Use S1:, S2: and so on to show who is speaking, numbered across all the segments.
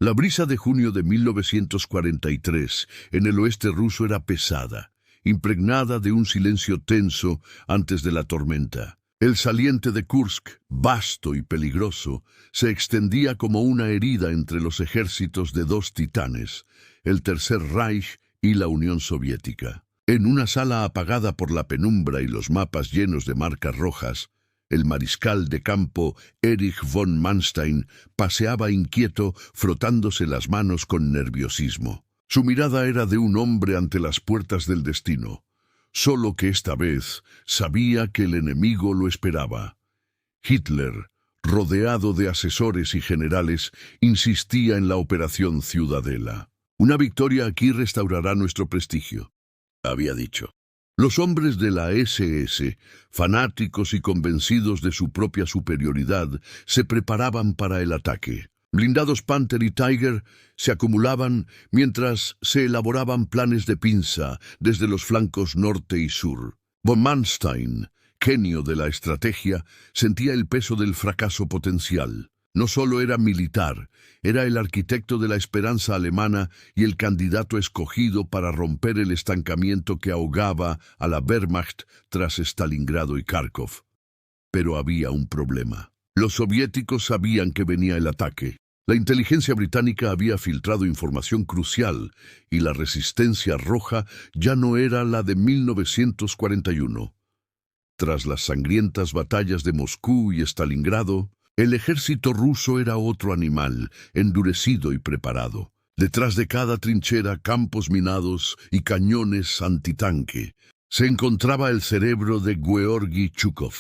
S1: La brisa de junio de 1943 en el oeste ruso era pesada, impregnada de un silencio tenso antes de la tormenta. El saliente de Kursk, vasto y peligroso, se extendía como una herida entre los ejércitos de dos titanes, el Tercer Reich y la Unión Soviética. En una sala apagada por la penumbra y los mapas llenos de marcas rojas, el mariscal de campo Erich von Manstein paseaba inquieto, frotándose las manos con nerviosismo. Su mirada era de un hombre ante las puertas del destino, solo que esta vez sabía que el enemigo lo esperaba. Hitler, rodeado de asesores y generales, insistía en la Operación Ciudadela. Una victoria aquí restaurará nuestro prestigio, había dicho. Los hombres de la SS, fanáticos y convencidos de su propia superioridad, se preparaban para el ataque. Blindados Panther y Tiger se acumulaban mientras se elaboraban planes de pinza desde los flancos norte y sur. Von Manstein, genio de la estrategia, sentía el peso del fracaso potencial. No solo era militar, era el arquitecto de la esperanza alemana y el candidato escogido para romper el estancamiento que ahogaba a la Wehrmacht tras Stalingrado y Kharkov. Pero había un problema. Los soviéticos sabían que venía el ataque. La inteligencia británica había filtrado información crucial y la resistencia roja ya no era la de 1941. Tras las sangrientas batallas de Moscú y Stalingrado, el ejército ruso era otro animal, endurecido y preparado. Detrás de cada trinchera, campos minados y cañones antitanque, se encontraba el cerebro de Georgi Chukov.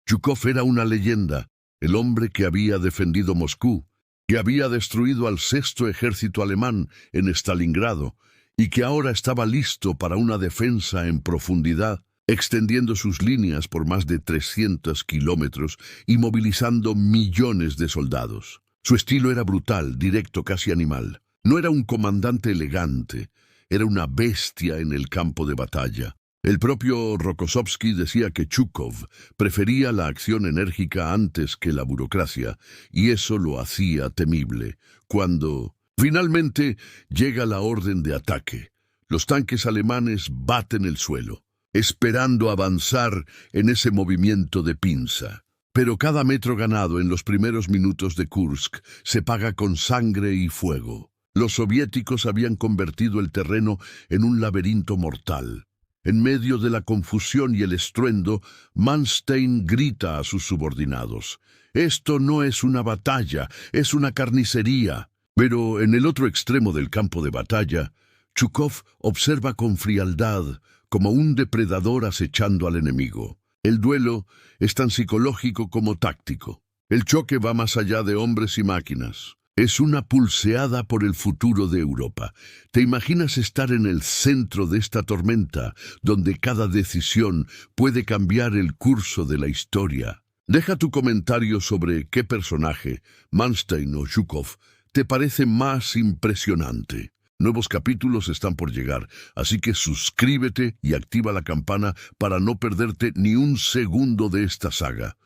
S1: Chukov era una leyenda, el hombre que había defendido Moscú, que había destruido al sexto ejército alemán en Stalingrado y que ahora estaba listo para una defensa en profundidad, extendiendo sus líneas por más de 300 kilómetros y movilizando millones de soldados. Su estilo era brutal, directo, casi animal. No era un comandante elegante, era una bestia en el campo de batalla. El propio Rokossovski decía que Chukov prefería la acción enérgica antes que la burocracia, y eso lo hacía temible. Cuando finalmente llega la orden de ataque, los tanques alemanes baten el suelo, esperando avanzar en ese movimiento de pinza. Pero cada metro ganado en los primeros minutos de Kursk se paga con sangre y fuego. Los soviéticos habían convertido el terreno en un laberinto mortal. En medio de la confusión y el estruendo, Manstein grita a sus subordinados: «Esto no es una batalla, es una carnicería». Pero en el otro extremo del campo de batalla, Chukov observa con frialdad, como un depredador acechando al enemigo. El duelo es tan psicológico como táctico. El choque va más allá de hombres y máquinas. Es una pulseada por el futuro de Europa. ¿Te imaginas estar en el centro de esta tormenta, donde cada decisión puede cambiar el curso de la historia? Deja tu comentario sobre qué personaje, Manstein o Chukov, te parece más impresionante. Nuevos capítulos están por llegar, así que suscríbete y activa la campana para no perderte ni un segundo de esta saga.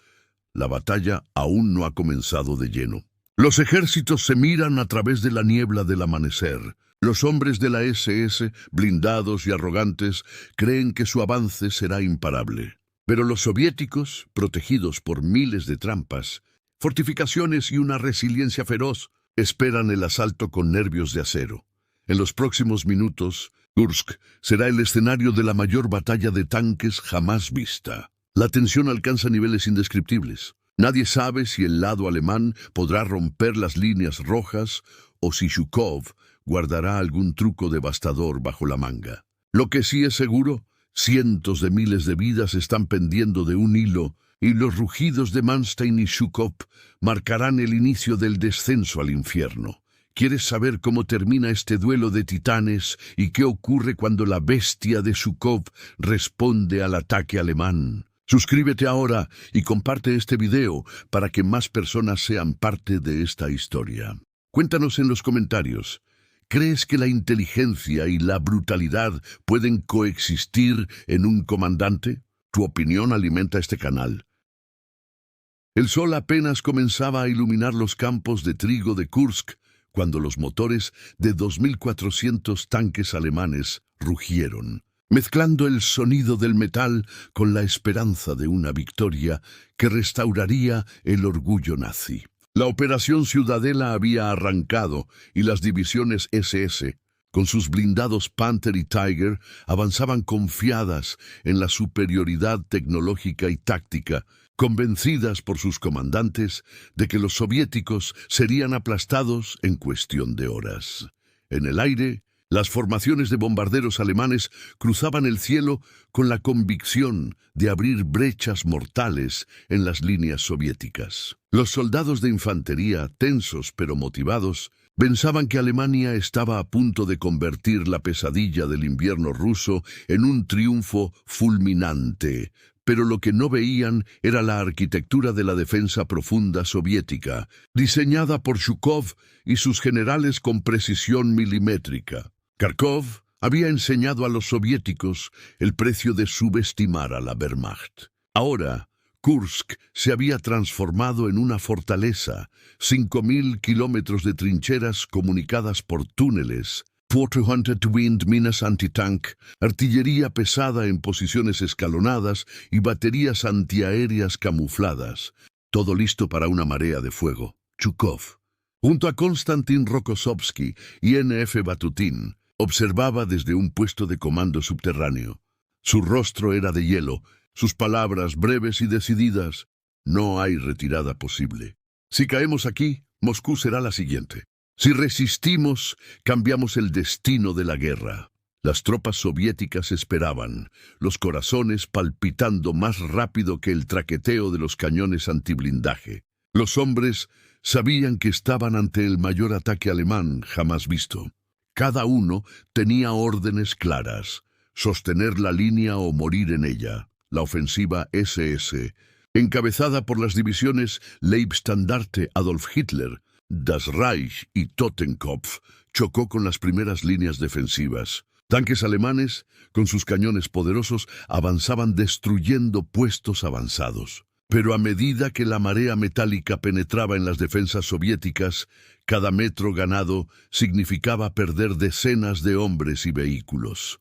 S1: La batalla aún no ha comenzado de lleno. Los ejércitos se miran a través de la niebla del amanecer. Los hombres de la SS, blindados y arrogantes, creen que su avance será imparable. Pero los soviéticos, protegidos por miles de trampas, fortificaciones y una resiliencia feroz, esperan el asalto con nervios de acero. En los próximos minutos, Kursk será el escenario de la mayor batalla de tanques jamás vista. La tensión alcanza niveles indescriptibles. Nadie sabe si el lado alemán podrá romper las líneas rojas o si Chukov guardará algún truco devastador bajo la manga. Lo que sí es seguro, cientos de miles de vidas están pendiendo de un hilo y los rugidos de Manstein y Chukov marcarán el inicio del descenso al infierno. ¿Quieres saber cómo termina este duelo de titanes y qué ocurre cuando la bestia de Chukov responde al ataque alemán? Suscríbete ahora y comparte este video para que más personas sean parte de esta historia. Cuéntanos en los comentarios, ¿crees que la inteligencia y la brutalidad pueden coexistir en un comandante? Tu opinión alimenta este canal. El sol apenas comenzaba a iluminar los campos de trigo de Kursk cuando los motores de 2.400 tanques alemanes rugieron, mezclando el sonido del metal con la esperanza de una victoria que restauraría el orgullo nazi. La Operación Ciudadela había arrancado y las divisiones SS, con sus blindados Panther y Tiger, avanzaban confiadas en la superioridad tecnológica y táctica, convencidas por sus comandantes de que los soviéticos serían aplastados en cuestión de horas. En el aire, las formaciones de bombarderos alemanes cruzaban el cielo con la convicción de abrir brechas mortales en las líneas soviéticas. Los soldados de infantería, tensos pero motivados, pensaban que Alemania estaba a punto de convertir la pesadilla del invierno ruso en un triunfo fulminante, pero lo que no veían era la arquitectura de la defensa profunda soviética, diseñada por Zhukov y sus generales con precisión milimétrica. Kharkov había enseñado a los soviéticos el precio de subestimar a la Wehrmacht. Ahora, Kursk se había transformado en una fortaleza, 5.000 kilómetros de trincheras comunicadas por túneles, 400 windminas antitank, artillería pesada en posiciones escalonadas y baterías antiaéreas camufladas. Todo listo para una marea de fuego. Zhukov, junto a Konstantin Rokossovsky y N.F. Batutin, observaba desde un puesto de comando subterráneo. Su rostro era de hielo, sus palabras breves y decididas. No hay retirada posible. Si caemos aquí, Moscú será la siguiente. Si resistimos, cambiamos el destino de la guerra. Las tropas soviéticas esperaban, los corazones palpitando más rápido que el traqueteo de los cañones antiblindaje. Los hombres sabían que estaban ante el mayor ataque alemán jamás visto. Cada uno tenía órdenes claras: sostener la línea o morir en ella. La ofensiva SS, encabezada por las divisiones Leibstandarte Adolf Hitler, Das Reich y Totenkopf, chocó con las primeras líneas defensivas. Tanques alemanes, con sus cañones poderosos, avanzaban destruyendo puestos avanzados. Pero a medida que la marea metálica penetraba en las defensas soviéticas, cada metro ganado significaba perder decenas de hombres y vehículos.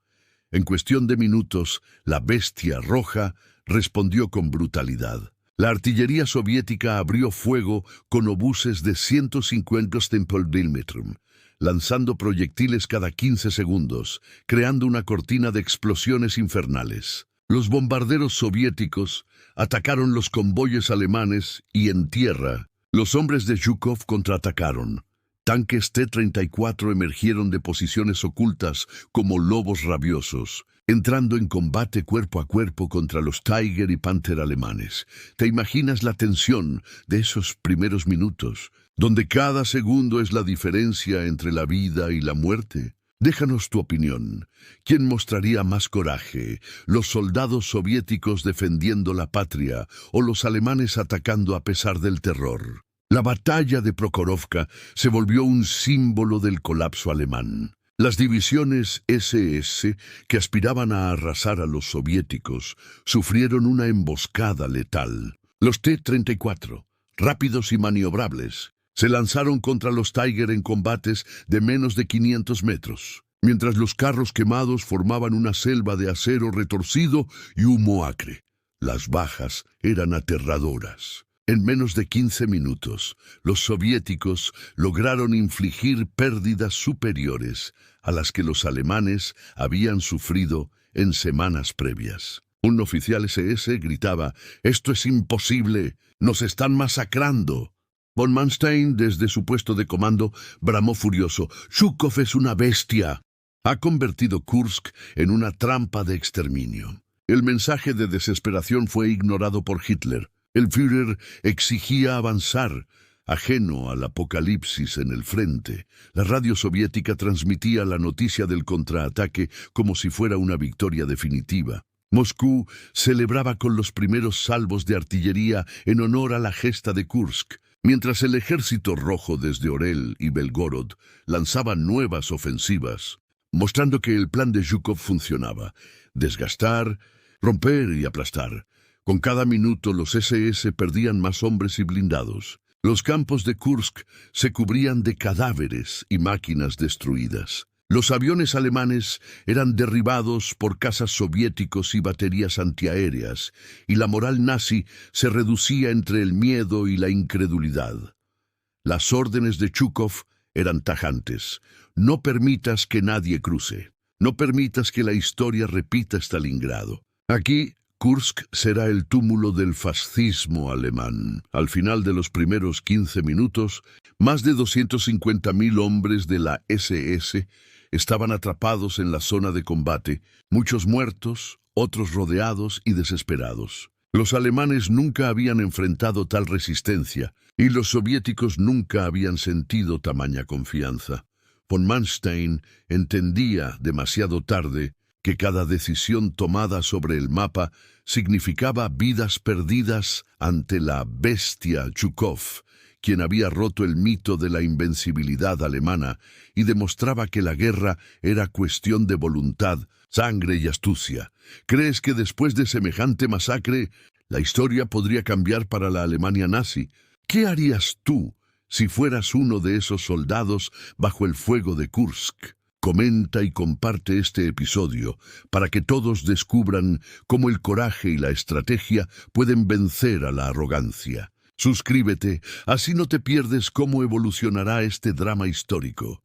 S1: En cuestión de minutos, la bestia roja respondió con brutalidad. La artillería soviética abrió fuego con obuses de 150 mm, lanzando proyectiles cada 15 segundos, creando una cortina de explosiones infernales. Los bombarderos soviéticos atacaron los convoyes alemanes y en tierra, los hombres de Zhukov contraatacaron. Tanques T-34 emergieron de posiciones ocultas como lobos rabiosos, entrando en combate cuerpo a cuerpo contra los Tiger y Panther alemanes. ¿Te imaginas la tensión de esos primeros minutos, donde cada segundo es la diferencia entre la vida y la muerte? Déjanos tu opinión. ¿Quién mostraría más coraje? ¿Los soldados soviéticos defendiendo la patria o los alemanes atacando a pesar del terror? La batalla de Prokhorovka se volvió un símbolo del colapso alemán. Las divisiones SS, que aspiraban a arrasar a los soviéticos, sufrieron una emboscada letal. Los T-34, rápidos y maniobrables, se lanzaron contra los Tiger en combates de menos de 500 metros, mientras los carros quemados formaban una selva de acero retorcido y humo acre. Las bajas eran aterradoras. En menos de 15 minutos, los soviéticos lograron infligir pérdidas superiores a las que los alemanes habían sufrido en semanas previas. Un oficial SS gritaba: «¡Esto es imposible! ¡Nos están masacrando!». Von Manstein, desde su puesto de comando, bramó furioso: «Zhukov es una bestia. Ha convertido Kursk en una trampa de exterminio». El mensaje de desesperación fue ignorado por Hitler. El Führer exigía avanzar, ajeno al apocalipsis en el frente. La radio soviética transmitía la noticia del contraataque como si fuera una victoria definitiva. Moscú celebraba con los primeros salvos de artillería en honor a la gesta de Kursk, mientras el ejército rojo desde Orel y Belgorod lanzaba nuevas ofensivas, mostrando que el plan de Zhukov funcionaba: desgastar, romper y aplastar. Con cada minuto los SS perdían más hombres y blindados. Los campos de Kursk se cubrían de cadáveres y máquinas destruidas. Los aviones alemanes eran derribados por cazas soviéticos y baterías antiaéreas, y la moral nazi se reducía entre el miedo y la incredulidad. Las órdenes de Zhukov eran tajantes. No permitas que nadie cruce. No permitas que la historia repita Stalingrado. Aquí, Kursk será el túmulo del fascismo alemán. Al final de los primeros 15 minutos, más de 250.000 hombres de la SS estaban atrapados en la zona de combate, muchos muertos, otros rodeados y desesperados. Los alemanes nunca habían enfrentado tal resistencia, y los soviéticos nunca habían sentido tamaña confianza. Von Manstein entendía demasiado tarde que cada decisión tomada sobre el mapa significaba vidas perdidas ante la bestia Zhukov, quien había roto el mito de la invencibilidad alemana y demostraba que la guerra era cuestión de voluntad, sangre y astucia. ¿Crees que después de semejante masacre, la historia podría cambiar para la Alemania nazi? ¿Qué harías tú si fueras uno de esos soldados bajo el fuego de Kursk? Comenta y comparte este episodio para que todos descubran cómo el coraje y la estrategia pueden vencer a la arrogancia. Suscríbete, así no te pierdes cómo evolucionará este drama histórico.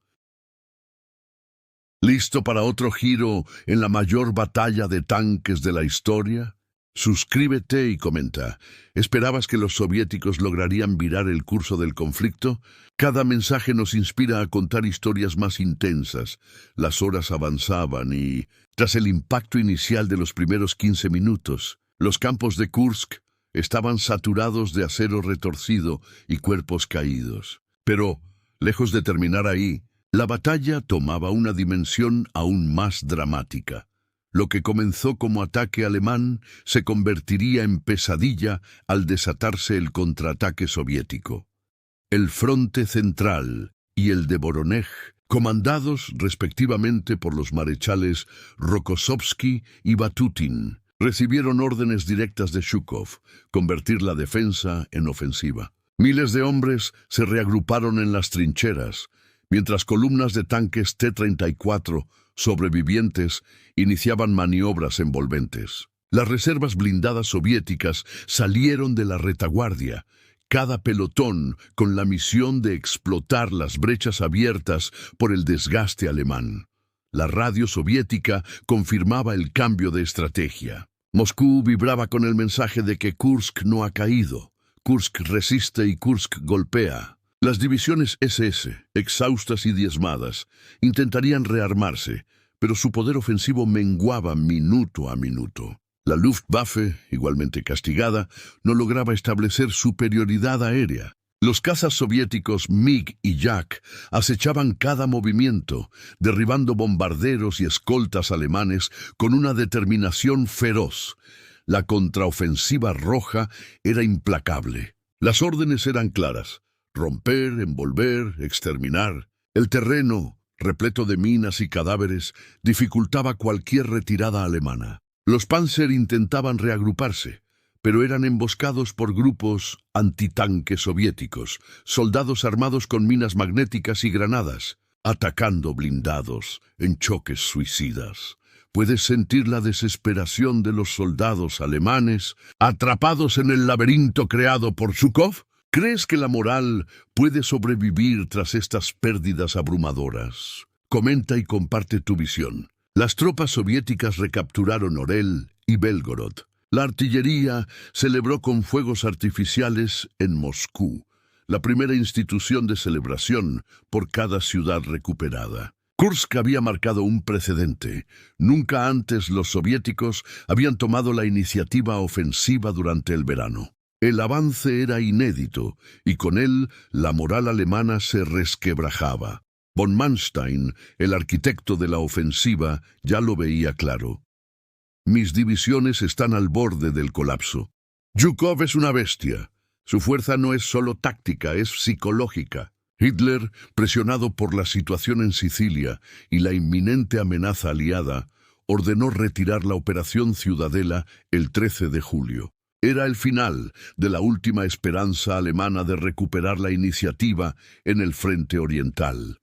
S1: ¿Listo para otro giro en la mayor batalla de tanques de la historia? Suscríbete y comenta. ¿Esperabas que los soviéticos lograrían virar el curso del conflicto? Cada mensaje nos inspira a contar historias más intensas. Las horas avanzaban y, tras el impacto inicial de los primeros 15 minutos, los campos de Kursk estaban saturados de acero retorcido y cuerpos caídos. Pero, lejos de terminar ahí, la batalla tomaba una dimensión aún más dramática. Lo que comenzó como ataque alemán se convertiría en pesadilla al desatarse el contraataque soviético. El Frente Central y el de Voronezh, comandados respectivamente por los marechales Rokossovski y Batutin, recibieron órdenes directas de Zhukov, convertir la defensa en ofensiva. Miles de hombres se reagruparon en las trincheras, mientras columnas de tanques T-34 sobrevivientes iniciaban maniobras envolventes. Las reservas blindadas soviéticas salieron de la retaguardia, cada pelotón con la misión de explotar las brechas abiertas por el desgaste alemán. La radio soviética confirmaba el cambio de estrategia. Moscú vibraba con el mensaje de que Kursk no ha caído. Kursk resiste y Kursk golpea. Las divisiones SS, exhaustas y diezmadas, intentarían rearmarse, pero su poder ofensivo menguaba minuto a minuto. La Luftwaffe, igualmente castigada, no lograba establecer superioridad aérea. Los cazas soviéticos MiG y Yak acechaban cada movimiento, derribando bombarderos y escoltas alemanes con una determinación feroz. La contraofensiva roja era implacable. Las órdenes eran claras: romper, envolver, exterminar. El terreno, repleto de minas y cadáveres, dificultaba cualquier retirada alemana. Los Panzer intentaban reagruparse, pero eran emboscados por grupos antitanques soviéticos, soldados armados con minas magnéticas y granadas, atacando blindados en choques suicidas. Puedes sentir la desesperación de los soldados alemanes atrapados en el laberinto creado por Zhukov. ¿Crees que la moral puede sobrevivir tras estas pérdidas abrumadoras? Comenta y comparte tu visión. Las tropas soviéticas recapturaron Orel y Belgorod. La artillería celebró con fuegos artificiales en Moscú, la primera institución de celebración por cada ciudad recuperada. Kursk había marcado un precedente. Nunca antes los soviéticos habían tomado la iniciativa ofensiva durante el verano. El avance era inédito, y con él la moral alemana se resquebrajaba. Von Manstein, el arquitecto de la ofensiva, ya lo veía claro. Mis divisiones están al borde del colapso. Zhukov es una bestia. Su fuerza no es solo táctica, es psicológica. Hitler, presionado por la situación en Sicilia y la inminente amenaza aliada, ordenó retirar la Operación Ciudadela el 13 de julio. Era el final de la última esperanza alemana de recuperar la iniciativa en el frente oriental.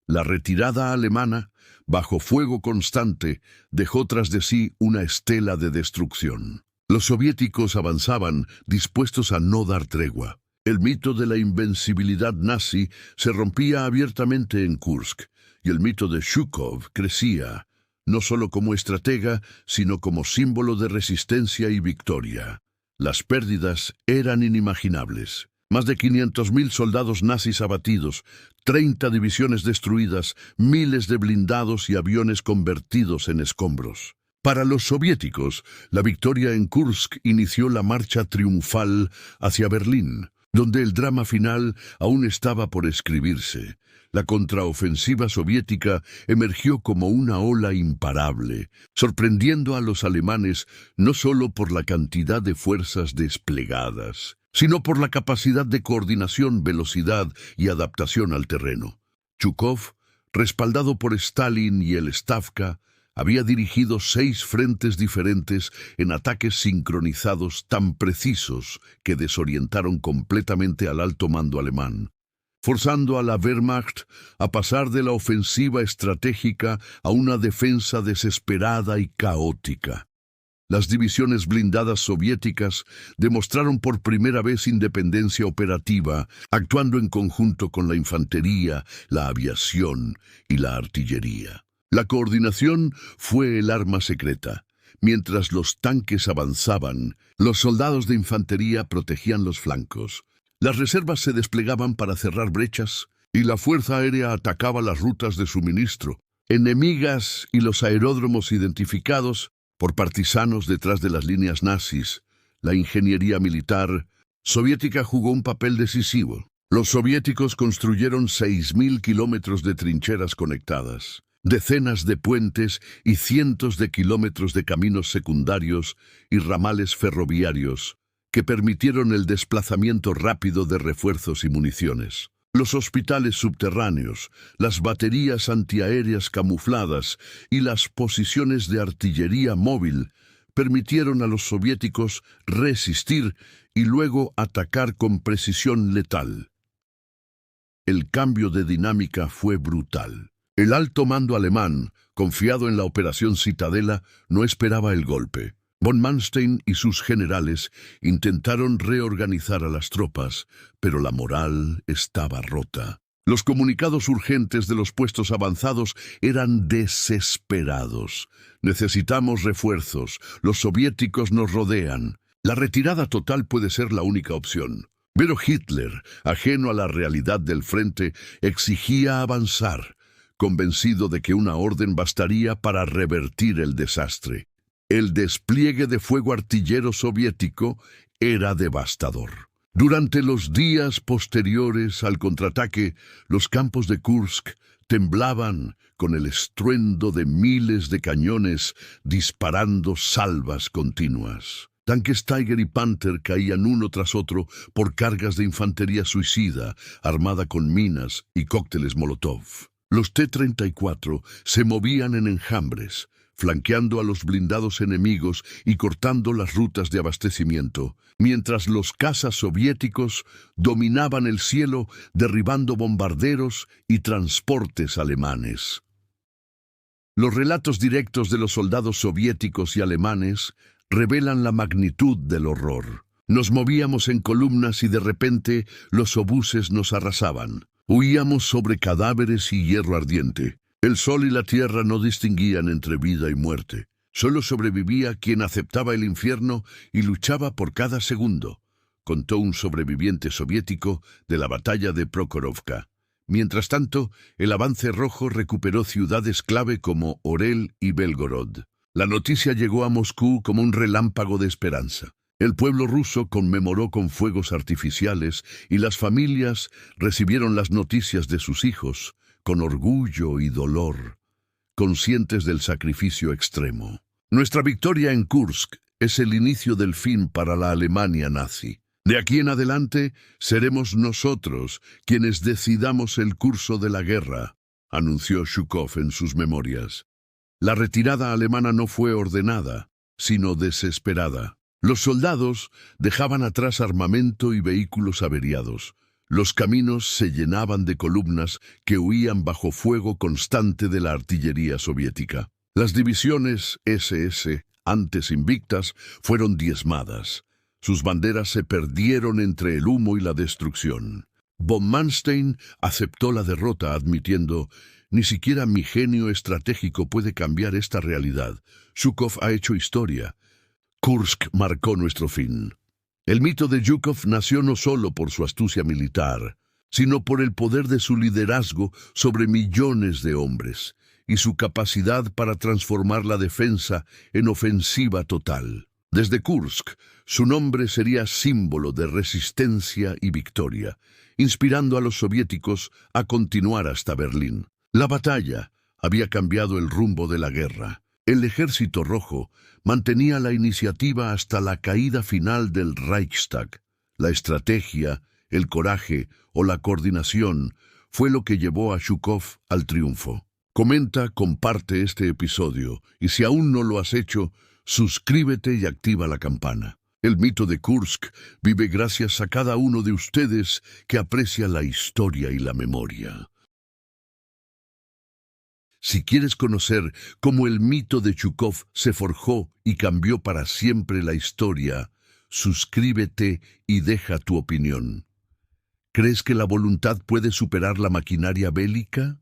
S1: La retirada alemana, bajo fuego constante, dejó tras de sí una estela de destrucción. Los soviéticos avanzaban dispuestos a no dar tregua. El mito de la invencibilidad nazi se rompía abiertamente en Kursk, y el mito de Zhukov crecía, no solo como estratega, sino como símbolo de resistencia y victoria. Las pérdidas eran inimaginables. Más de 500.000 soldados nazis abatidos, 30 divisiones destruidas, miles de blindados y aviones convertidos en escombros. Para los soviéticos, la victoria en Kursk inició la marcha triunfal hacia Berlín, donde el drama final aún estaba por escribirse. La contraofensiva soviética emergió como una ola imparable, sorprendiendo a los alemanes no solo por la cantidad de fuerzas desplegadas, sino por la capacidad de coordinación, velocidad y adaptación al terreno. Zhukov, respaldado por Stalin y el Stavka, había dirigido 6 frentes diferentes en ataques sincronizados tan precisos que desorientaron completamente al alto mando alemán, forzando a la Wehrmacht a pasar de la ofensiva estratégica a una defensa desesperada y caótica. Las divisiones blindadas soviéticas demostraron por primera vez independencia operativa, actuando en conjunto con la infantería, la aviación y la artillería. La coordinación fue el arma secreta. Mientras los tanques avanzaban, los soldados de infantería protegían los flancos. Las reservas se desplegaban para cerrar brechas y la fuerza aérea atacaba las rutas de suministro, enemigas y los aeródromos identificados por partisanos detrás de las líneas nazis. La ingeniería militar soviética jugó un papel decisivo. Los soviéticos construyeron 6.000 kilómetros de trincheras conectadas, decenas de puentes y cientos de kilómetros de caminos secundarios y ramales ferroviarios que permitieron el desplazamiento rápido de refuerzos y municiones. Los hospitales subterráneos, las baterías antiaéreas camufladas y las posiciones de artillería móvil permitieron a los soviéticos resistir y luego atacar con precisión letal. El cambio de dinámica fue brutal. El alto mando alemán, confiado en la Operación Citadela, no esperaba el golpe. Von Manstein y sus generales intentaron reorganizar a las tropas, pero la moral estaba rota. Los comunicados urgentes de los puestos avanzados eran desesperados. Necesitamos refuerzos. Los soviéticos nos rodean. La retirada total puede ser la única opción. Pero Hitler, ajeno a la realidad del frente, exigía avanzar, convencido de que una orden bastaría para revertir el desastre. El despliegue de fuego artillero soviético era devastador. Durante los días posteriores al contraataque, los campos de Kursk temblaban con el estruendo de miles de cañones disparando salvas continuas. Tanques Tiger y Panther caían uno tras otro por cargas de infantería suicida, armada con minas y cócteles Molotov. Los T-34 se movían en enjambres, flanqueando a los blindados enemigos y cortando las rutas de abastecimiento, mientras los cazas soviéticos dominaban el cielo derribando bombarderos y transportes alemanes. Los relatos directos de los soldados soviéticos y alemanes revelan la magnitud del horror. Nos movíamos en columnas y de repente los obuses nos arrasaban. Huíamos sobre cadáveres y hierro ardiente. El sol y la tierra no distinguían entre vida y muerte. Solo sobrevivía quien aceptaba el infierno y luchaba por cada segundo, contó un sobreviviente soviético de la batalla de Prokhorovka. Mientras tanto, el avance rojo recuperó ciudades clave como Orel y Belgorod. La noticia llegó a Moscú como un relámpago de esperanza. El pueblo ruso conmemoró con fuegos artificiales y las familias recibieron las noticias de sus hijos con orgullo y dolor, conscientes del sacrificio extremo. Nuestra victoria en Kursk es el inicio del fin para la Alemania nazi. De aquí en adelante seremos nosotros quienes decidamos el curso de la guerra, anunció Zhukov en sus memorias. La retirada alemana no fue ordenada, sino desesperada. Los soldados dejaban atrás armamento y vehículos averiados. Los caminos se llenaban de columnas que huían bajo fuego constante de la artillería soviética. Las divisiones SS, antes invictas, fueron diezmadas. Sus banderas se perdieron entre el humo y la destrucción. Von Manstein aceptó la derrota admitiendo: «Ni siquiera mi genio estratégico puede cambiar esta realidad. Zhukov ha hecho historia. Kursk marcó nuestro fin». El mito de Zhukov nació no solo por su astucia militar, sino por el poder de su liderazgo sobre millones de hombres y su capacidad para transformar la defensa en ofensiva total. Desde Kursk, su nombre sería símbolo de resistencia y victoria, inspirando a los soviéticos a continuar hasta Berlín. La batalla había cambiado el rumbo de la guerra. El Ejército Rojo mantenía la iniciativa hasta la caída final del Reichstag. La estrategia, el coraje o la coordinación fue lo que llevó a Zhukov al triunfo. Comenta, comparte este episodio y si aún no lo has hecho, suscríbete y activa la campana. El mito de Kursk vive gracias a cada uno de ustedes que aprecia la historia y la memoria. Si quieres conocer cómo el mito de Zhukov se forjó y cambió para siempre la historia, suscríbete y deja tu opinión. ¿Crees que la voluntad puede superar la maquinaria bélica?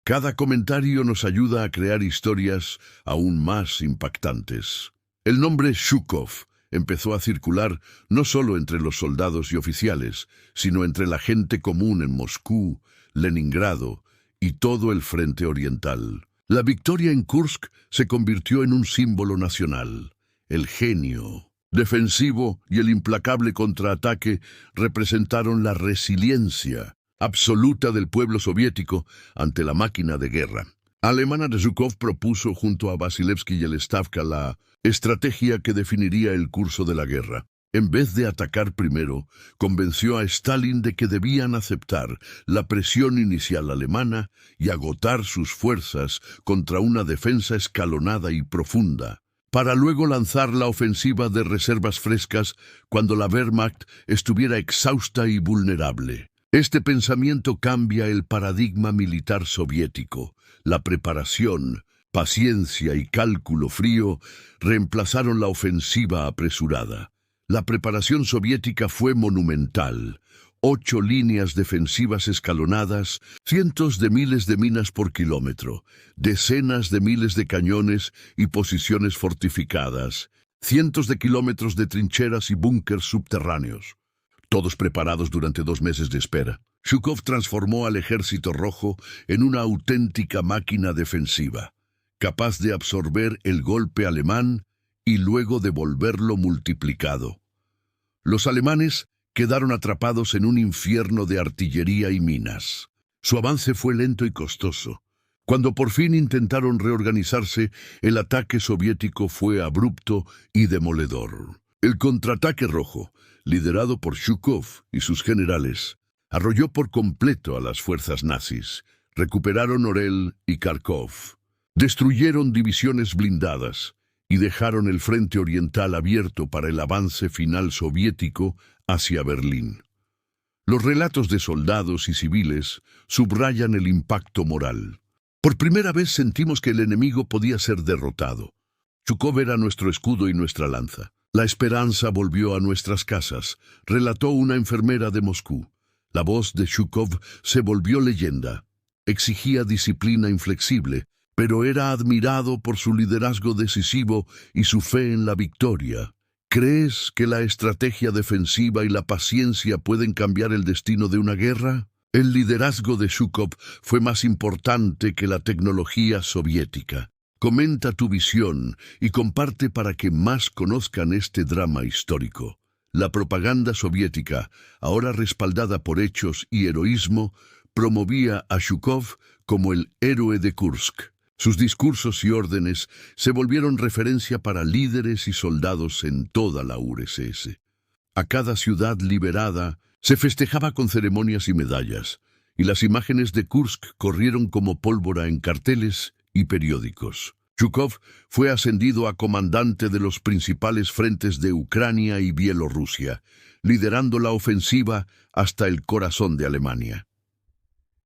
S1: Cada comentario nos ayuda a crear historias aún más impactantes. El nombre Zhukov empezó a circular no solo entre los soldados y oficiales, sino entre la gente común en Moscú, Leningrado y todo el frente oriental. La victoria en Kursk se convirtió en un símbolo nacional. El genio defensivo y el implacable contraataque representaron la resiliencia absoluta del pueblo soviético ante la máquina de guerra. Alemana de Zhukov propuso junto a Vasilevsky y el Stavka la estrategia que definiría el curso de la guerra. En vez de atacar primero, convenció a Stalin de que debían aceptar la presión inicial alemana y agotar sus fuerzas contra una defensa escalonada y profunda, para luego lanzar la ofensiva de reservas frescas cuando la Wehrmacht estuviera exhausta y vulnerable. Este pensamiento cambia el paradigma militar soviético. La preparación, paciencia y cálculo frío reemplazaron la ofensiva apresurada. La preparación soviética fue monumental. 8 líneas defensivas escalonadas, cientos de miles de minas por kilómetro, decenas de miles de cañones y posiciones fortificadas, cientos de kilómetros de trincheras y búnkers subterráneos, todos preparados durante 2 meses de espera. Zhukov transformó al Ejército Rojo en una auténtica máquina defensiva, capaz de absorber el golpe alemán y luego devolverlo multiplicado. Los alemanes quedaron atrapados en un infierno de artillería y minas. Su avance fue lento y costoso. Cuando por fin intentaron reorganizarse, el ataque soviético fue abrupto y demoledor. El contraataque rojo, liderado por Zhukov y sus generales, arrolló por completo a las fuerzas nazis. Recuperaron Orel y Kharkov. Destruyeron divisiones blindadas y dejaron el frente oriental abierto para el avance final soviético hacia Berlín. Los relatos de soldados y civiles subrayan el impacto moral. Por primera vez sentimos que el enemigo podía ser derrotado. Zhukov era nuestro escudo y nuestra lanza. La esperanza volvió a nuestras casas, relató una enfermera de Moscú. La voz de Zhukov se volvió leyenda. Exigía disciplina inflexible, pero era admirado por su liderazgo decisivo y su fe en la victoria. ¿Crees que la estrategia defensiva y la paciencia pueden cambiar el destino de una guerra? El liderazgo de Zhukov fue más importante que la tecnología soviética. Comenta tu visión y comparte para que más conozcan este drama histórico. La propaganda soviética, ahora respaldada por hechos y heroísmo, promovía a Zhukov como el héroe de Kursk. Sus discursos y órdenes se volvieron referencia para líderes y soldados en toda la URSS. A cada ciudad liberada se festejaba con ceremonias y medallas, y las imágenes de Kursk corrieron como pólvora en carteles y periódicos. Chukov fue ascendido a comandante de los principales frentes de Ucrania y Bielorrusia, liderando la ofensiva hasta el corazón de Alemania.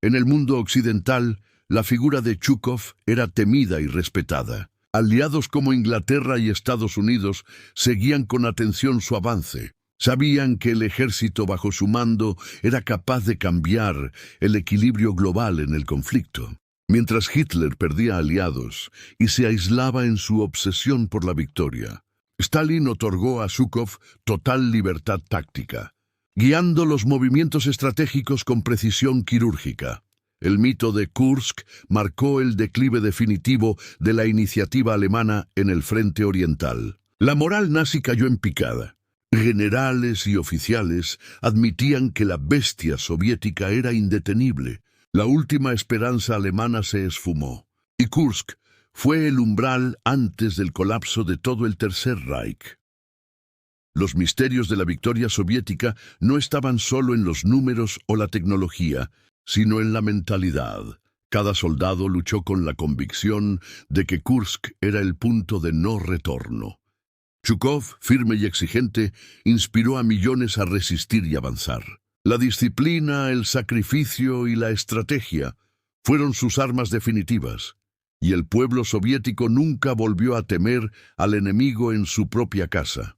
S1: En el mundo occidental, la figura de Chukov era temida y respetada. Aliados como Inglaterra y Estados Unidos seguían con atención su avance. Sabían que el ejército bajo su mando era capaz de cambiar el equilibrio global en el conflicto. Mientras Hitler perdía aliados y se aislaba en su obsesión por la victoria, Stalin otorgó a Zhukov total libertad táctica, guiando los movimientos estratégicos con precisión quirúrgica. El mito de Kursk marcó el declive definitivo de la iniciativa alemana en el frente oriental. La moral nazi cayó en picada. Generales y oficiales admitían que la bestia soviética era indetenible. La última esperanza alemana se esfumó, y Kursk fue el umbral antes del colapso de todo el Tercer Reich. Los misterios de la victoria soviética no estaban solo en los números o la tecnología, sino en la mentalidad. Cada soldado luchó con la convicción de que Kursk era el punto de no retorno. Zhukov, firme y exigente, inspiró a millones a resistir y avanzar. La disciplina, el sacrificio y la estrategia fueron sus armas definitivas, y el pueblo soviético nunca volvió a temer al enemigo en su propia casa.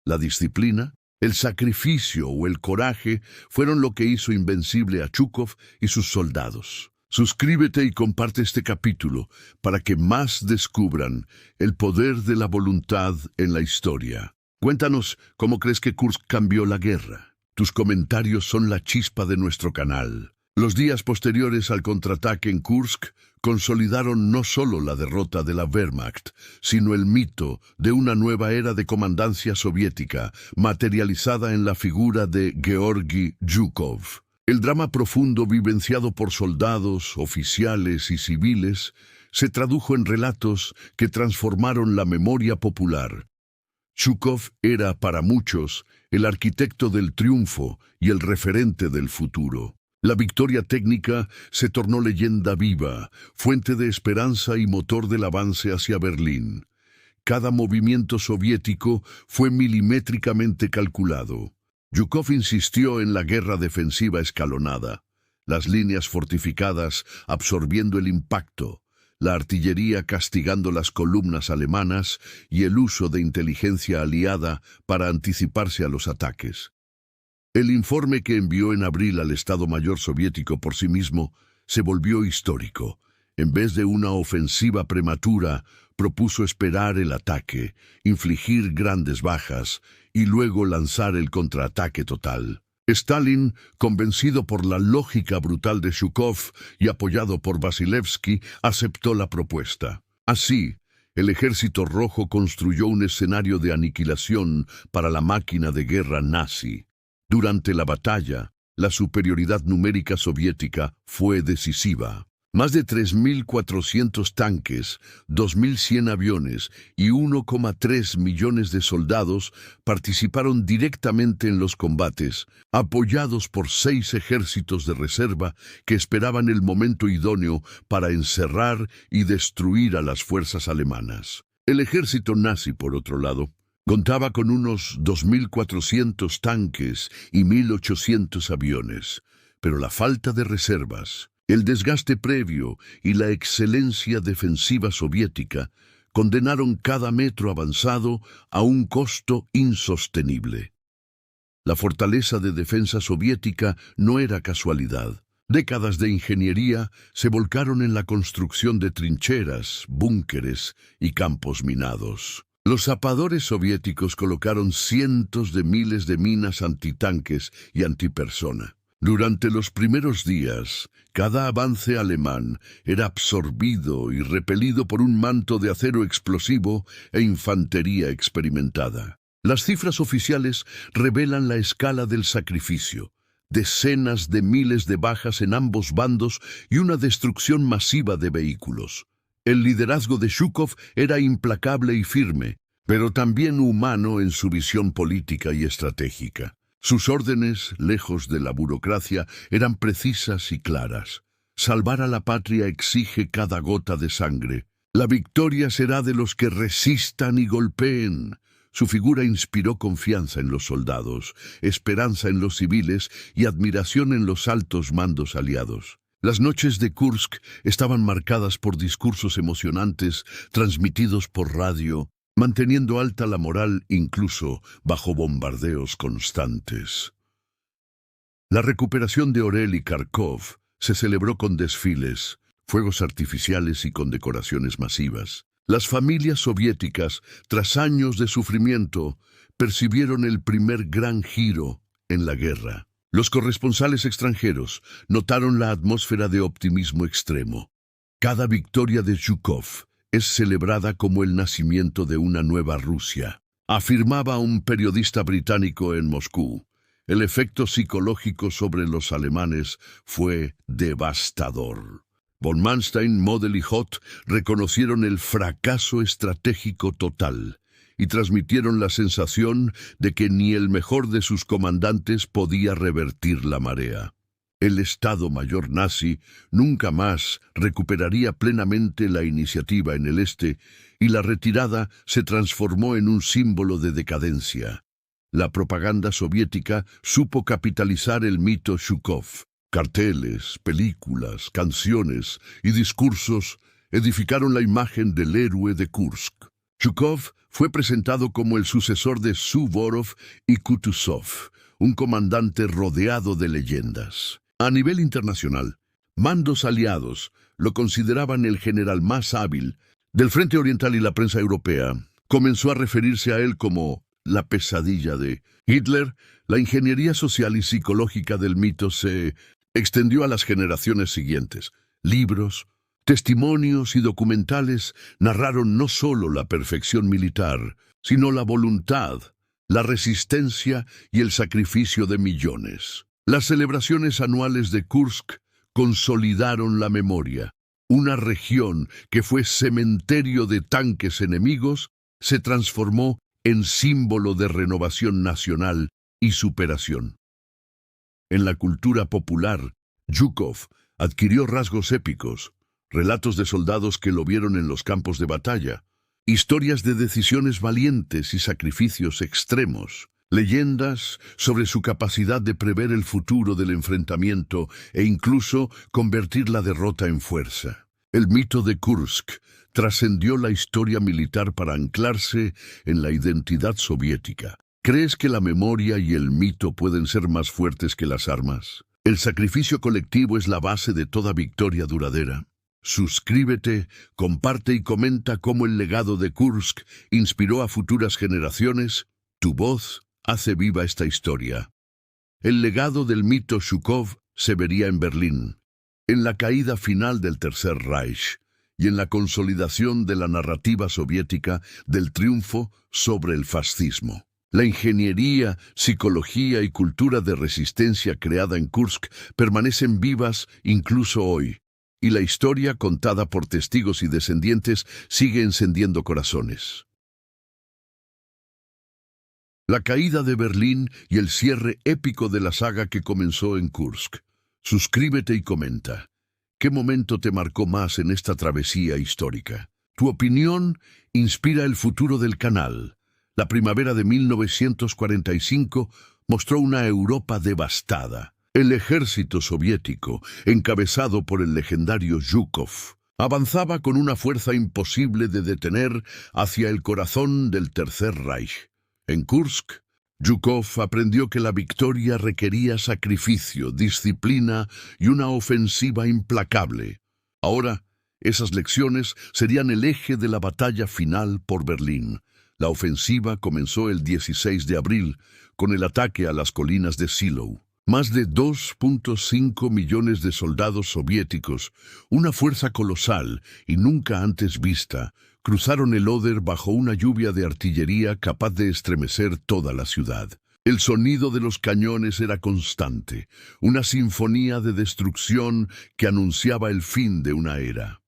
S1: La disciplina, el sacrificio o el coraje fueron lo que hizo invencible a Zhukov y sus soldados. Suscríbete y comparte este capítulo para que más descubran el poder de la voluntad en la historia. Cuéntanos cómo crees que Kursk cambió la guerra. Tus comentarios son la chispa de nuestro canal. Los días posteriores al contraataque en Kursk consolidaron no solo la derrota de la Wehrmacht, sino el mito de una nueva era de comandancia soviética, materializada en la figura de Georgi Zhukov. El drama profundo vivenciado por soldados, oficiales y civiles se tradujo en relatos que transformaron la memoria popular. Zhukov era, para muchos, el arquitecto del triunfo y el referente del futuro. La victoria técnica se tornó leyenda viva, fuente de esperanza y motor del avance hacia Berlín. Cada movimiento soviético fue milimétricamente calculado. Zhukov insistió en la guerra defensiva escalonada, las líneas fortificadas absorbiendo el impacto, la artillería castigando las columnas alemanas y el uso de inteligencia aliada para anticiparse a los ataques. El informe que envió en abril al Estado Mayor soviético por sí mismo se volvió histórico. En vez de una ofensiva prematura, propuso esperar el ataque, infligir grandes bajas y luego lanzar el contraataque total. Stalin, convencido por la lógica brutal de Zhukov y apoyado por Vasilevsky, aceptó la propuesta. Así, el Ejército Rojo construyó un escenario de aniquilación para la máquina de guerra nazi. Durante la batalla, la superioridad numérica soviética fue decisiva. Más de 3.400 tanques, 2.100 aviones y 1,3 millones de soldados participaron directamente en los combates, apoyados por 6 ejércitos de reserva que esperaban el momento idóneo para encerrar y destruir a las fuerzas alemanas. El ejército nazi, por otro lado, contaba con unos 2.400 tanques y 1.800 aviones, pero la falta de reservas, el desgaste previo y la excelencia defensiva soviética condenaron cada metro avanzado a un costo insostenible. La fortaleza de defensa soviética no era casualidad. Décadas de ingeniería se volcaron en la construcción de trincheras, búnkeres y campos minados. Los zapadores soviéticos colocaron cientos de miles de minas antitanques y antipersona. Durante los primeros días, cada avance alemán era absorbido y repelido por un manto de acero explosivo e infantería experimentada. Las cifras oficiales revelan la escala del sacrificio, decenas de miles de bajas en ambos bandos y una destrucción masiva de vehículos. El liderazgo de Zhukov era implacable y firme, pero también humano en su visión política y estratégica. Sus órdenes, lejos de la burocracia, eran precisas y claras. Salvar a la patria exige cada gota de sangre, La victoria será de los que resistan y golpeen. Su figura inspiró confianza en los soldados, esperanza en los civiles y admiración en los altos mandos aliados. Las noches de Kursk estaban marcadas por discursos emocionantes transmitidos por radio, manteniendo alta la moral incluso bajo bombardeos constantes. La recuperación de Orel y Kharkov se celebró con desfiles, fuegos artificiales y condecoraciones masivas. Las familias soviéticas, tras años de sufrimiento, percibieron el primer gran giro en la guerra. Los corresponsales extranjeros notaron la atmósfera de optimismo extremo. Cada victoria de Zhukov es celebrada como el nacimiento de una nueva Rusia, afirmaba un periodista británico en Moscú. El efecto psicológico sobre los alemanes fue devastador. Von Manstein, Model y Hoth reconocieron el fracaso estratégico total y transmitieron la sensación de que ni el mejor de sus comandantes podía revertir la marea. El Estado Mayor nazi nunca más recuperaría plenamente la iniciativa en el este y la retirada se transformó en un símbolo de decadencia. La propaganda soviética supo capitalizar el mito Zhukov. Carteles, películas, canciones y discursos edificaron la imagen del héroe de Kursk. Zhukov fue presentado como el sucesor de Suvorov y Kutuzov, un comandante rodeado de leyendas. A nivel internacional, mandos aliados lo consideraban el general más hábil del Frente Oriental y la prensa europea comenzó a referirse a él como la pesadilla de Hitler. La ingeniería social y psicológica del mito se extendió a las generaciones siguientes. Libros, testimonios y documentales narraron no solo la perfección militar, sino la voluntad, la resistencia y el sacrificio de millones. Las celebraciones anuales de Kursk consolidaron la memoria. Una región que fue cementerio de tanques enemigos se transformó en símbolo de renovación nacional y superación. En la cultura popular, Zhukov adquirió rasgos épicos, relatos de soldados que lo vieron en los campos de batalla, historias de decisiones valientes y sacrificios extremos, leyendas sobre su capacidad de prever el futuro del enfrentamiento e incluso convertir la derrota en fuerza. El mito de Kursk trascendió la historia militar para anclarse en la identidad soviética. ¿Crees que la memoria y el mito pueden ser más fuertes que las armas? El sacrificio colectivo es la base de toda victoria duradera. Suscríbete, comparte y comenta cómo el legado de Kursk inspiró a futuras generaciones. Tu voz hace viva esta historia. El legado del mito Zhukov se vería en Berlín, en la caída final del Tercer Reich y en la consolidación de la narrativa soviética del triunfo sobre el fascismo. La ingeniería, psicología y cultura de resistencia creada en Kursk permanecen vivas incluso hoy, y la historia contada por testigos y descendientes sigue encendiendo corazones. La caída de Berlín y el cierre épico de la saga que comenzó en Kursk. Suscríbete y comenta. ¿Qué momento te marcó más en esta travesía histórica? Tu opinión inspira el futuro del canal. La primavera de 1945 mostró una Europa devastada. El ejército soviético, encabezado por el legendario Zhukov, avanzaba con una fuerza imposible de detener hacia el corazón del Tercer Reich. En Kursk, Zhukov aprendió que la victoria requería sacrificio, disciplina y una ofensiva implacable. Ahora, esas lecciones serían el eje de la batalla final por Berlín. La ofensiva comenzó el 16 de abril con el ataque a las colinas de Silo. Más de 2.5 millones de soldados soviéticos, una fuerza colosal y nunca antes vista, cruzaron el Oder bajo una lluvia de artillería capaz de estremecer toda la ciudad. El sonido de los cañones era constante, una sinfonía de destrucción que anunciaba el fin de una era.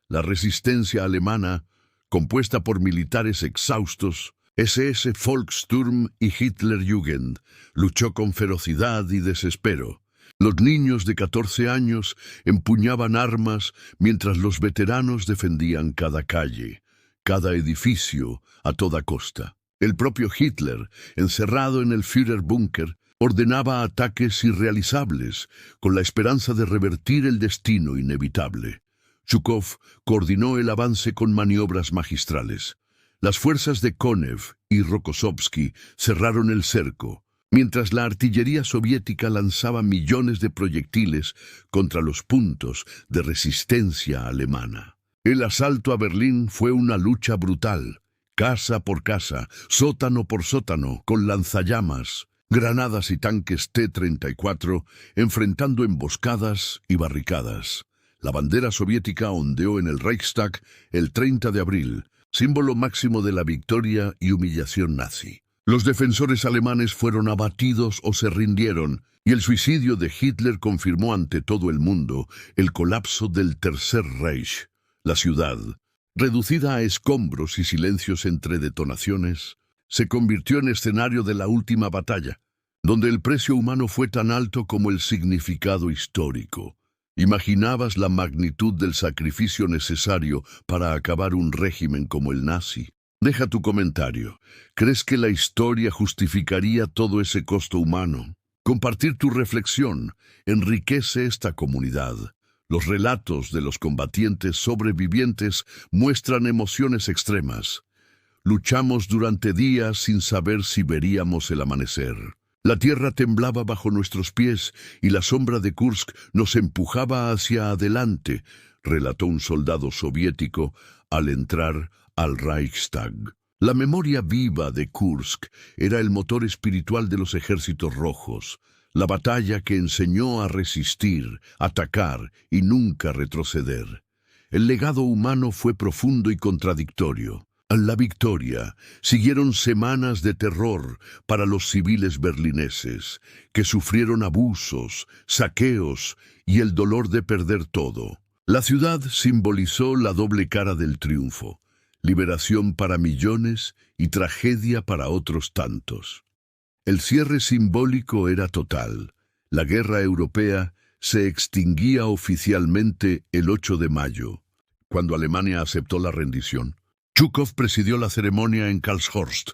S1: La resistencia alemana, compuesta por militares exhaustos, SS Volkssturm y Hitlerjugend, luchó con ferocidad y desespero. Los niños de 14 años empuñaban armas mientras los veteranos defendían cada calle, cada edificio, a toda costa. El propio Hitler, encerrado en el Führerbunker, ordenaba ataques irrealizables, con la esperanza de revertir el destino inevitable. Zhukov coordinó el avance con maniobras magistrales. Las fuerzas de Konev y Rokossovski cerraron el cerco, mientras la artillería soviética lanzaba millones de proyectiles contra los puntos de resistencia alemana. El asalto a Berlín fue una lucha brutal, casa por casa, sótano por sótano, con lanzallamas, granadas y tanques T-34, enfrentando emboscadas y barricadas. La bandera soviética ondeó en el Reichstag el 30 de abril, símbolo máximo de la victoria y humillación nazi. Los defensores alemanes fueron abatidos o se rindieron, y el suicidio de Hitler confirmó ante todo el mundo el colapso del Tercer Reich. La ciudad, reducida a escombros y silencios entre detonaciones, se convirtió en escenario de la última batalla, donde el precio humano fue tan alto como el significado histórico. ¿Imaginabas la magnitud del sacrificio necesario para acabar un régimen como el nazi? Deja tu comentario. ¿Crees que la historia justificaría todo ese costo humano? Compartir tu reflexión enriquece esta comunidad. Los relatos de los combatientes sobrevivientes muestran emociones extremas. Luchamos durante días sin saber si veríamos el amanecer. La tierra temblaba bajo nuestros pies y la sombra de Kursk nos empujaba hacia adelante, relató un soldado soviético al entrar al Reichstag. La memoria viva de Kursk era el motor espiritual de los ejércitos rojos, la batalla que enseñó a resistir, atacar y nunca retroceder. El legado humano fue profundo y contradictorio. A la victoria siguieron semanas de terror para los civiles berlineses, que sufrieron abusos, saqueos y el dolor de perder todo. La ciudad simbolizó la doble cara del triunfo, liberación para millones y tragedia para otros tantos. El cierre simbólico era total. La guerra europea se extinguía oficialmente el 8 de mayo, cuando Alemania aceptó la rendición. Zhukov presidió la ceremonia en Karlshorst,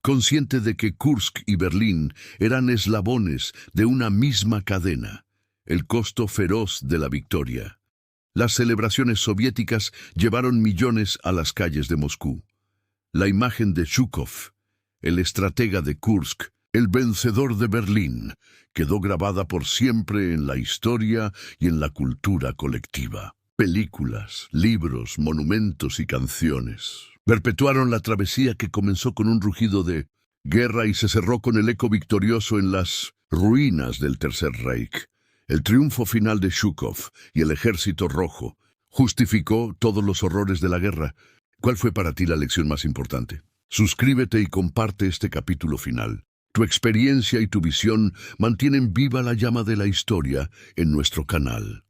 S1: consciente de que Kursk y Berlín eran eslabones de una misma cadena, el costo feroz de la victoria. Las celebraciones soviéticas llevaron millones a las calles de Moscú. La imagen de Zhukov, el estratega de Kursk, el vencedor de Berlín, quedó grabada por siempre en la historia y en la cultura colectiva. Películas, libros, monumentos y canciones perpetuaron la travesía que comenzó con un rugido de guerra y se cerró con el eco victorioso en las ruinas del Tercer Reich. El triunfo final de Zhukov y el Ejército Rojo justificó todos los horrores de la guerra. ¿Cuál fue para ti la lección más importante? Suscríbete y comparte este capítulo final. Tu experiencia y tu visión mantienen viva la llama de la historia en nuestro canal.